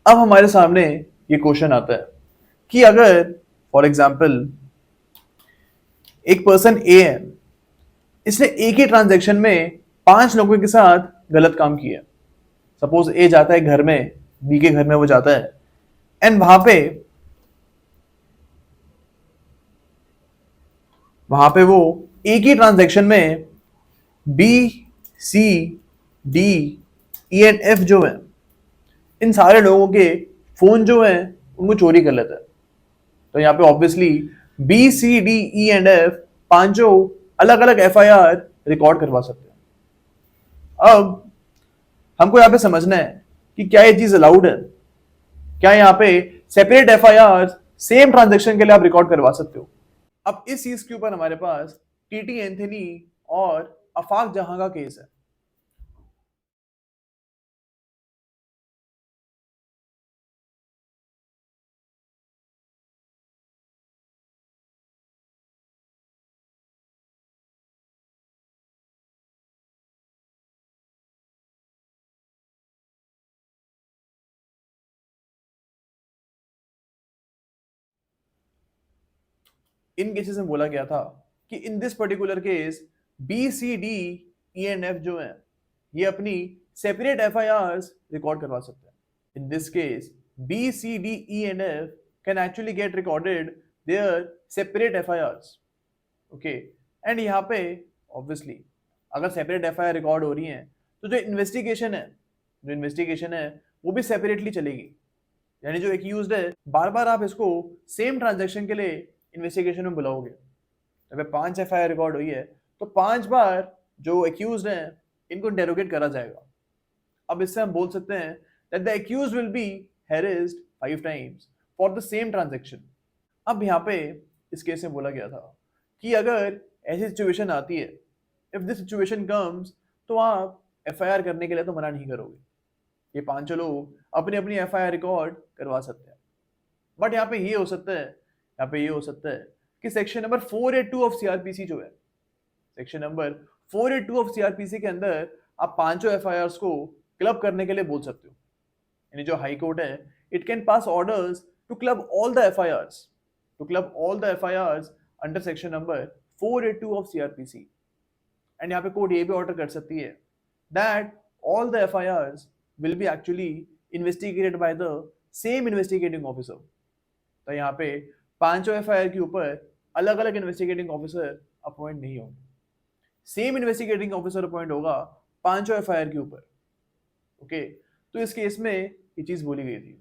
अब हमारे सामने ये क्वेश्चन आता है कि अगर फॉर एग्जाम्पल एक पर्सन ए है, इसने एक ही ट्रांजैक्शन में 5 लोगों के साथ गलत काम किया। सपोज ए जाता है घर में, बी के घर में वो जाता है, एंड वहां पे वो एक ही ट्रांजैक्शन में B, C, D, E and F जो है, इन सारे लोगों के फोन जो है उनको चोरी कर लेता है। तो यहाँ पे obviously B, C, D, E and F पांचों अलग अलग एफ आई आर रिकॉर्ड करवा सकते हैं। अब हमको यहाँ पे समझना है कि क्या ये चीज अलाउड है, क्या यहाँ पे separate F I are same transaction के लिए आप रिकॉर्ड करवा सकते हो। अब इस चीज के ऊपर हमारे पास टीटी एंथनी और अफाक जहां का केस है। इन केसेस में बोला गया था कि in this particular case B, C, D, E and F जो है ये अपनी separate F I R record करवा सकते हैं। In this case B, C, D, E and F can actually get recorded there separate F I R. Okay, and यहाँ पे obviously अगर separate F I R record हो रही है तो जो इन्वेस्टिगेशन है वो भी सेपरेटली चलेगी। यानी जो एक्यूज्ड है, बार बार आप इसको सेम ट्रांजैक्शन के लिए इन्वेस्टिगेशन में बुलाओगे। अगर 5 एफआईआर रिकॉर्ड हुई है तो 5 बार जो एक्यूज्ड हैं इनको इंटेरोगेट करा जाएगा। अब इससे हम बोल सकते हैं that the accused will be harassed 5 times for the same transaction. अब यहाँ पे इस केस में बोला गया था कि अगर ऐसी सिचुएशन आती है, इफ दिस सिचुएशन कम्स, तो आप एफआईआर करने के लिए तो मना नहीं करोगे। ये पांचों लोग अपनी अपनी एफआईआर रिकॉर्ड करवा सकते हैं। बट यहाँ पे ये हो सकता है कि सेक्शन नंबर 482 ऑफ सीआरपीसी जो है, सेक्शन नंबर 482 ऑफ सीआरपीसी के अंदर आप पांचों एफआईआर को क्लब करने के लिए बोल सकते हो। यानी जो हाई कोर्ट है, it can pass orders to club all the FIRs under section number 482 of CrPC. And यहाँ पे कोर्ट ये भी ऑर्डर कर सकती है that all the FIRs will be actually investigated by the same investigating officer. तो यहाँ पे पांचों एफआईआर के ऊपर अलग अलग इन्वेस्टिगेटिंग ऑफिसर अपॉइंट नहीं होंगे, सेम इन्वेस्टिगेटिंग ऑफिसर अपॉइंट होगा पांचों एफआईआर के ऊपर। ओके, तो इस केस में ये चीज बोली गई थी।